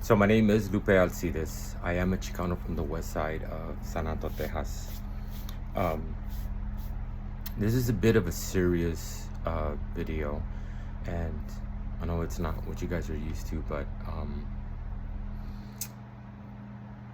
So my name is Lupe Alcides. I am a Chicano from the west side of San Antonio, Texas. Um, this is a bit of a serious video, and I know it's not what you guys are used to, but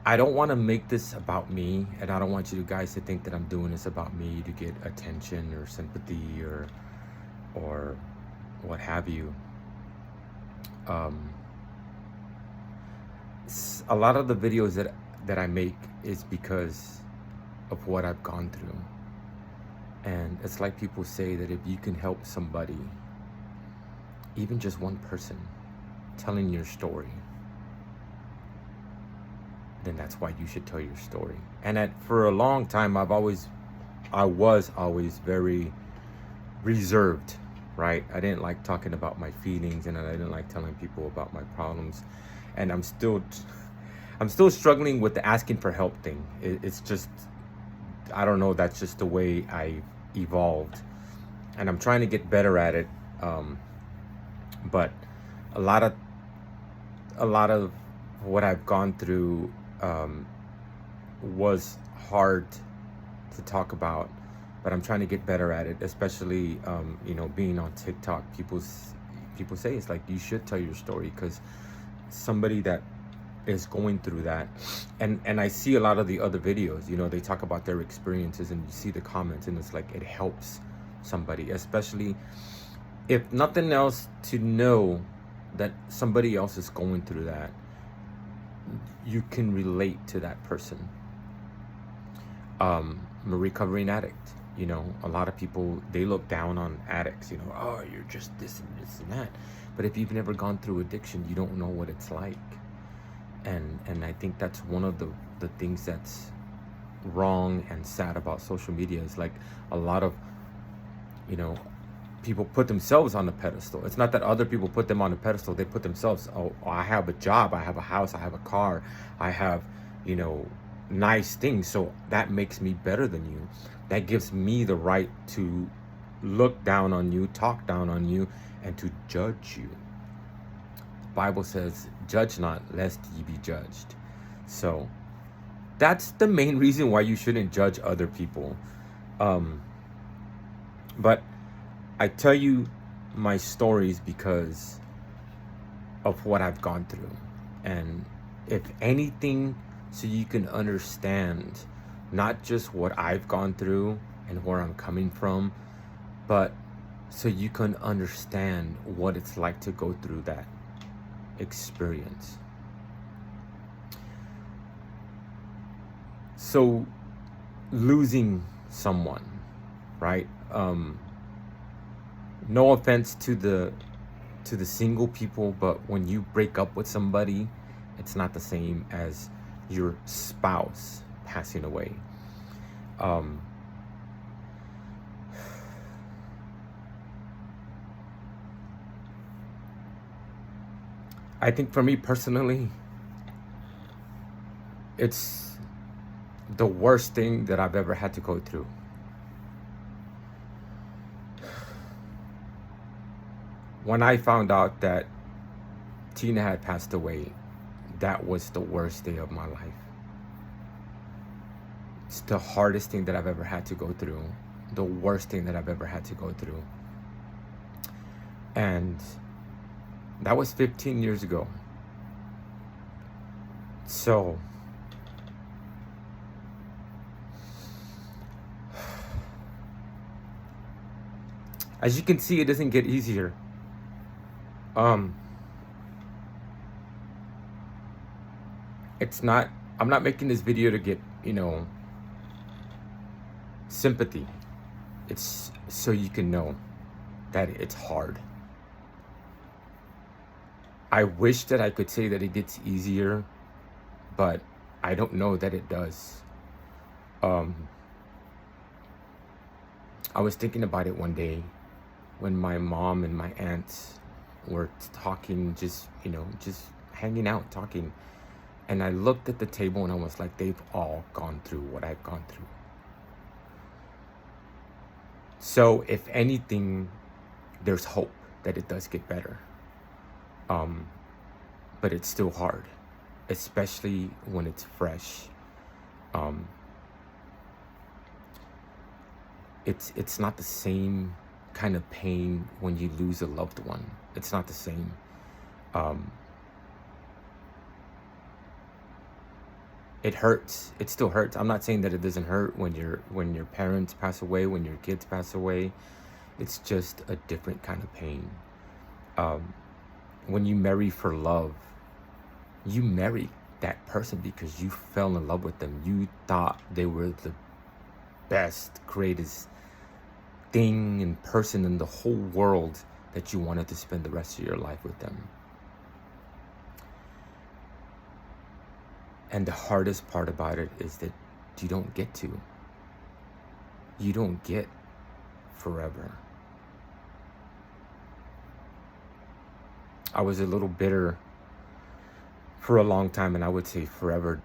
I don't want to make this about me, and I don't want you guys to think that I'm doing this about me to get attention or sympathy or what have you. A lot of the videos that I make is because of what I've gone through. And it's like people say that if you can help somebody, even just one person, telling your story, then that's why you should tell your story. And for a long time, I was always very reserved, right? I didn't like talking about my feelings, and I didn't like telling people about my problems. And I'm still struggling with the asking for help thing. It's just, I don't know, that's just the way I evolved, and I'm trying to get better at it. But a lot of what I've gone through was hard to talk about, but I'm trying to get better at it, especially being on TikTok. People say it's like you should tell your story, because somebody that is going through that, and I see a lot of the other videos, they talk about their experiences, and you see the comments, and it's like it helps somebody, especially if nothing else, to know that somebody else is going through that. You can relate to that person. I'm a recovering addict. A lot of people, they look down on addicts, oh, you're just this and this and that. But if you've never gone through addiction, you don't know what it's like. And I think that's one of the things that's wrong and sad about social media, is like a lot of, people put themselves on the pedestal. It's not that other people put them on a pedestal. They put themselves, oh, I have a job, I have a house, I have a car, I have, nice things. So that makes me better than you. That gives me the right to look down on you, talk down on you, and to judge you. The Bible says, judge not, lest ye be judged. So that's the main reason why you shouldn't judge other people. But I tell you my stories because of what I've gone through. And if anything, so you can understand not just what I've gone through and where I'm coming from, but so you can understand what it's like to go through that experience. So losing someone, right? No offense to the single people, but when you break up with somebody, it's not the same as your spouse passing away. I think for me personally, it's the worst thing that I've ever had to go through. When I found out that Tina had passed away, that was the worst day of my life. It's the hardest thing that I've ever had to go through, the worst thing that I've ever had to go through. And that was 15 years ago. So as you can see, it doesn't get easier. I'm not making this video to get, sympathy. It's so you can know that it's hard. I wish that I could say that it gets easier, but I don't know that it does. I was thinking about it one day when my mom and my aunts were talking, just hanging out, talking. And I looked at the table and I was like, they've all gone through what I've gone through. So if anything, there's hope that it does get better. But it's still hard. especially when it's fresh. Um, it's not the same kind of pain when you lose a loved one. It's not the same. Um, it hurts. It still hurts. I'm not saying that it doesn't hurt when your parents pass away, when your kids pass away. It's just a different kind of pain. Um, when you marry for love, you marry that person because you fell in love with them. You thought they were the best, greatest thing and person in the whole world, that you wanted to spend the rest of your life with them. And the hardest part about it is that you don't get to. You don't get forever. I was a little bitter for a long time, and I would say forever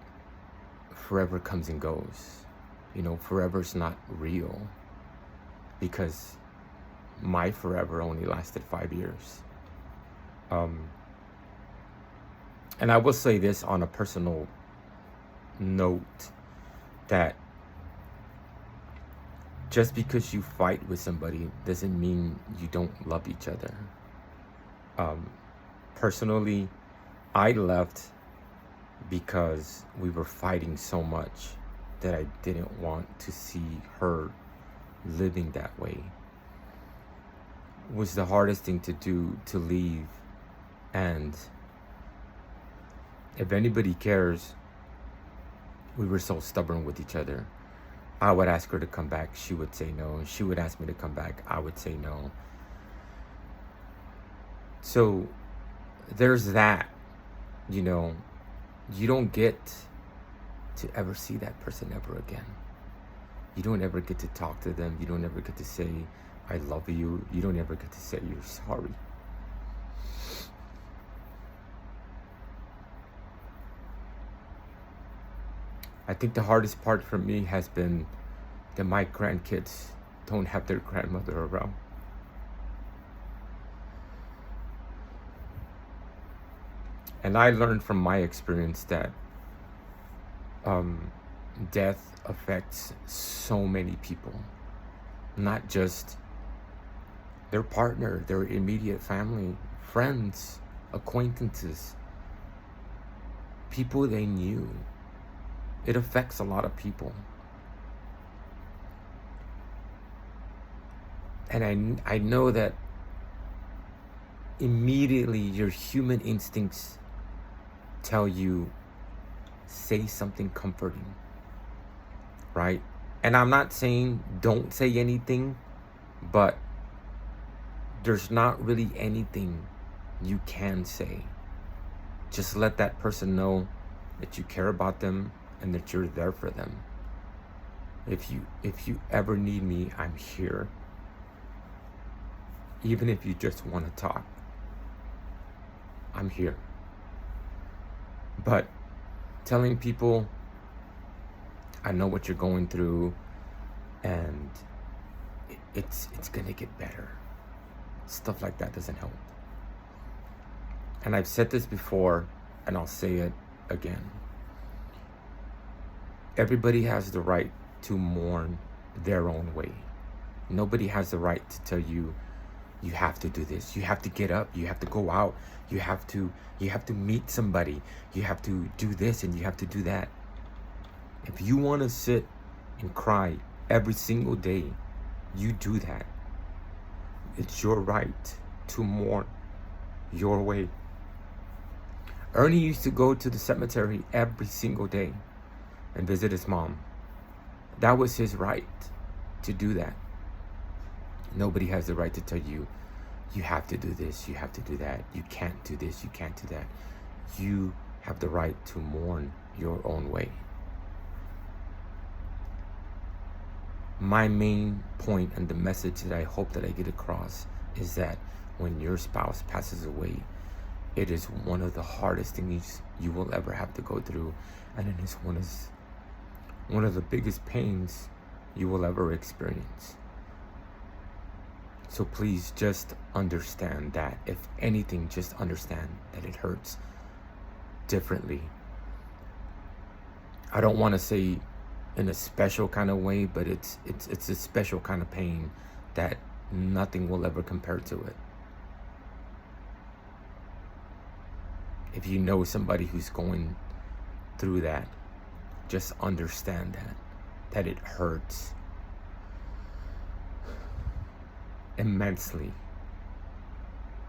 comes and goes. You know, forever's not real, because my forever only lasted 5 years. And I will say this on a personal note, that just because you fight with somebody doesn't mean you don't love each other. Personally, I left because we were fighting so much that I didn't want to see her living that way. It was the hardest thing to do, to leave. And if anybody cares, we were so stubborn with each other. I would ask her to come back, she would say no. She would ask me to come back, I would say no. So there's that, you know. You don't get to ever see that person ever again. You don't ever get to talk to them. You don't ever get to say, I love you. You don't ever get to say you're sorry. I think the hardest part for me has been that my grandkids don't have their grandmother around. And I learned from my experience that death affects so many people, not just their partner, their immediate family, friends, acquaintances, people they knew. It affects a lot of people. And I know that immediately your human instincts tell you, say something comforting, right? And I'm not saying don't say anything, but there's not really anything you can say. Just let that person know that you care about them and that you're there for them. If you ever need me, I'm here. Even if you just want to talk, I'm here. But telling people, I know what you're going through, and it's gonna get better, stuff like that doesn't help. And I've said this before, and I'll say it again. Everybody has the right to mourn their own way. Nobody has the right to tell you, you have to do this, you have to get up, you have to go out, you have to meet somebody, you have to do this and you have to do that. If you want to sit and cry every single day, you do that. It's your right to mourn your way. Ernie used to go to the cemetery every single day and visit his mom. That was his right to do that. Nobody has the right to tell you, you have to do this, you have to do that, you can't do this, you can't do that. You have the right to mourn your own way. My main point and the message that I hope that I get across is that when your spouse passes away, it is one of the hardest things you will ever have to go through, and it is one of the biggest pains you will ever experience. So please just understand that. If anything, just understand that it hurts differently I don't want to say in a special kind of way, but it's a special kind of pain that nothing will ever compare to it. If you know somebody who's going through that, just understand that it hurts immensely,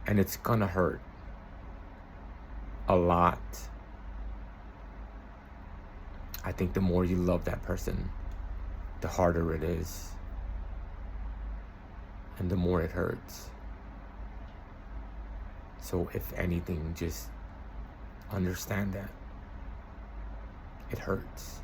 and it's gonna hurt a lot. I think the more you love that person, the harder it is, and the more it hurts. So if anything, just understand that it hurts.